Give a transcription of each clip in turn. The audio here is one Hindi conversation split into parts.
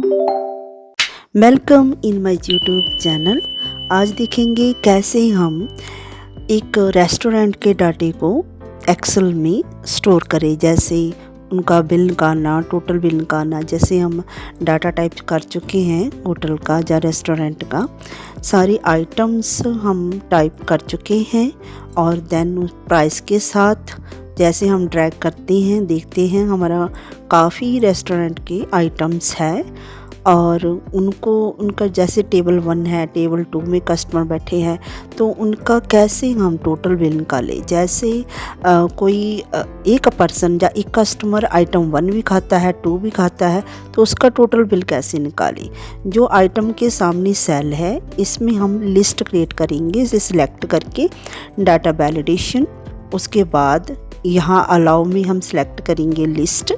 Welcome in my YouTube channel. आज देखेंगे कैसे हम एक रेस्टोरेंट के डाटे को एक्सेल में स्टोर करें। जैसे उनका बिल निकालना, टोटल बिल निकालना। जैसे हम डाटा टाइप कर चुके हैं होटल का या रेस्टोरेंट का, सारी आइटम्स हम टाइप कर चुके हैं और देन उस प्राइस के साथ जैसे हम ड्रैग करते हैं देखते हैं हमारा काफ़ी रेस्टोरेंट के आइटम्स है और उनका जैसे टेबल 1 है, टेबल 2 में कस्टमर बैठे हैं तो उनका कैसे हम टोटल बिल निकालें। जैसे कोई एक पर्सन या एक कस्टमर आइटम 1 भी खाता है, 2 भी खाता है तो उसका टोटल बिल कैसे निकालें। जो आइटम के सामने सेल है इसमें हम लिस्ट क्रिएट करेंगे, इसे सिलेक्ट करके डाटा वैलिडेशन। उसके बाद यहाँ अलाउ में हम सिलेक्ट करेंगे लिस्ट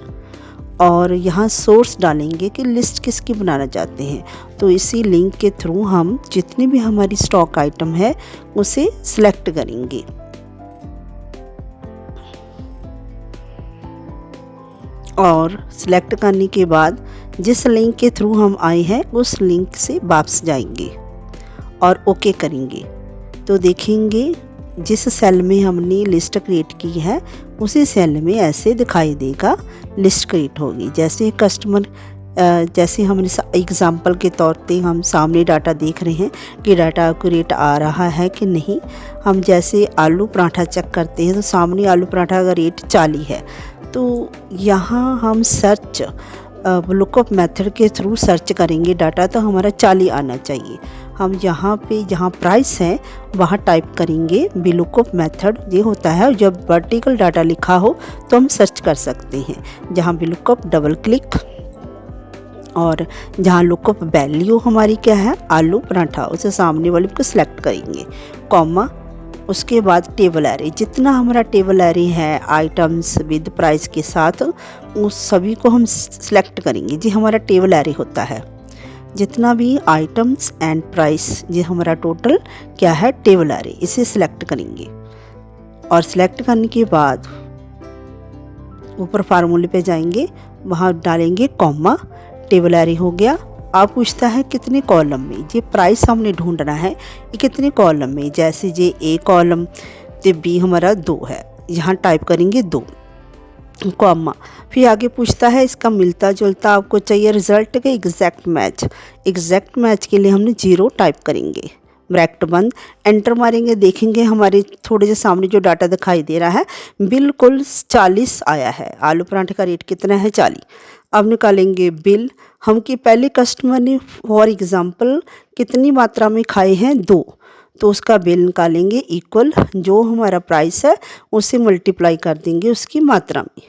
और यहाँ सोर्स डालेंगे कि लिस्ट किसकी बनाना चाहते हैं। तो इसी लिंक के थ्रू हम जितनी भी हमारी स्टॉक आइटम है उसे सिलेक्ट करेंगे और सिलेक्ट करने के बाद जिस लिंक के थ्रू हम आए हैं उस लिंक से वापस जाएंगे और ओके करेंगे। तो देखेंगे जिस सेल में हमने लिस्ट क्रिएट की है उसी सेल में ऐसे दिखाई देगा लिस्ट क्रिएट होगी। जैसे कस्टमर जैसे हमने एग्जांपल के तौर पे हम सामने डाटा देख रहे हैं कि डाटा एक्यूरेट आ रहा है कि नहीं। हम जैसे आलू पराठा चेक करते हैं तो सामने आलू पराठा का रेट 40 है तो यहाँ हम सर्च लुकअप मेथड के थ्रू सर्च करेंगे डाटा तो हमारा 40 आना चाहिए। हम यहाँ पे जहाँ प्राइस है वहाँ टाइप करेंगे VLOOKUP मेथड। ये होता है जब वर्टिकल डाटा लिखा हो तो हम सर्च कर सकते हैं। जहाँ VLOOKUP डबल क्लिक और जहाँ लुकअप वैल्यू हमारी क्या है आलू पराठा, उसे सामने वाले को सिलेक्ट करेंगे, कॉमा। उसके बाद टेबल एरे, जितना हमारा टेबल एरे है आइटम्स विद प्राइस के साथ उस सभी को हम सिलेक्ट करेंगे। जी हमारा टेबल एरे होता है जितना भी आइटम्स एंड प्राइस, ये हमारा टोटल क्या है टेबल एरे, इसे सिलेक्ट करेंगे। और सिलेक्ट करने के बाद ऊपर फार्मूले पे जाएंगे, वहाँ डालेंगे कॉमा, टेबल एरे हो गया। आप पूछता है कितने कॉलम में, ये प्राइस हमने ढूंढना है ये कितने कॉलम में। जैसे ये ए कॉलम तो बी हमारा 2 है, यहाँ टाइप करेंगे 2 कॉमा। फिर आगे पूछता है इसका मिलता जुलता आपको चाहिए रिजल्ट के एग्जैक्ट मैच। एग्जैक्ट मैच के लिए हमने 0 टाइप करेंगे, ब्रैकेट बंद, एंटर मारेंगे। देखेंगे हमारे थोड़े से सामने जो डाटा दिखाई दे रहा है बिल्कुल 40 आया है। आलू पराठे का रेट कितना है 40। अब निकालेंगे बिल। हम कि पहले कस्टमर ने फॉर एग्ज़ाम्पल कितनी मात्रा में खाए हैं 2, तो उसका बिल निकालेंगे इक्वल जो हमारा प्राइस है उसे मल्टीप्लाई कर देंगे उसकी मात्रा में।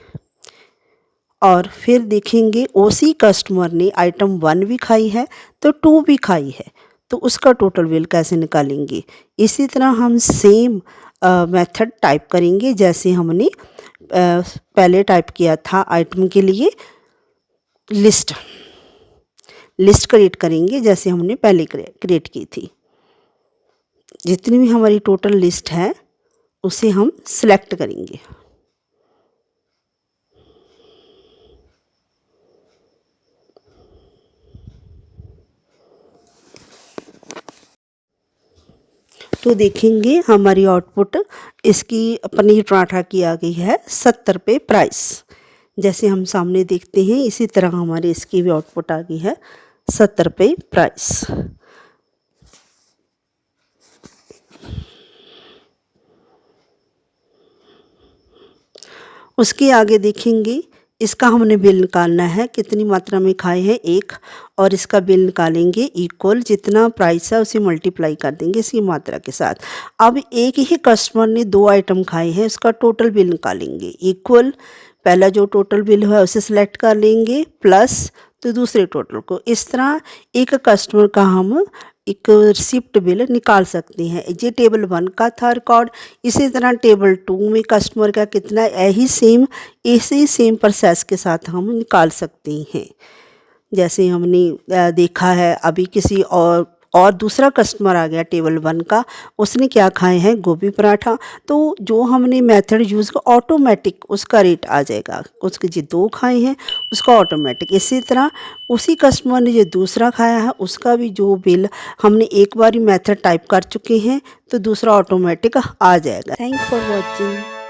और फिर देखेंगे उसी कस्टमर ने आइटम 1 भी खाई है तो 2 भी खाई है तो उसका टोटल बिल कैसे निकालेंगे। इसी तरह हम सेम मेथड टाइप करेंगे जैसे हमने पहले टाइप किया था आइटम के लिए। लिस्ट क्रिएट करेंगे जैसे हमने पहले क्रिएट की थी। जितनी भी हमारी टोटल लिस्ट है उसे हम सिलेक्ट करेंगे। तो देखेंगे हमारी आउटपुट इसकी पनीर पराठा की आ गई है 70 रुपये प्राइस। जैसे हम सामने देखते हैं इसी तरह हमारे इसकी भी आउटपुट आ गई है 70 रुपये प्राइस। उसके आगे देखेंगे इसका हमने बिल निकालना है, कितनी मात्रा में खाए हैं 1, और इसका बिल निकालेंगे इक्वल जितना प्राइस है उसे मल्टीप्लाई कर देंगे इसकी मात्रा के साथ। अब एक ही कस्टमर ने 2 आइटम खाए हैं उसका टोटल बिल निकालेंगे इक्वल पहला जो टोटल बिल है उसे सिलेक्ट कर लेंगे प्लस तो दूसरे टोटल को। इस तरह एक कस्टमर का हम एक रिसिप्ट बिल निकाल सकते हैं। ये टेबल 1 का था रिकॉर्ड। इसी तरह टेबल 2 में कस्टमर का कितना यही सेम प्रोसेस के साथ हम निकाल सकते हैं। जैसे हमने देखा है अभी किसी और और दूसरा कस्टमर आ गया टेबल 1 का, उसने क्या खाए हैं गोभी पराठा। तो जो हमने मेथड यूज़ किया ऑटोमेटिक उसका रेट आ जाएगा, उसके जो 2 खाए हैं उसका ऑटोमेटिक। इसी तरह उसी कस्टमर ने जो दूसरा खाया है उसका भी जो बिल हमने एक बार ही मेथड टाइप कर चुके हैं तो दूसरा ऑटोमेटिक आ जाएगा। Thank for watching.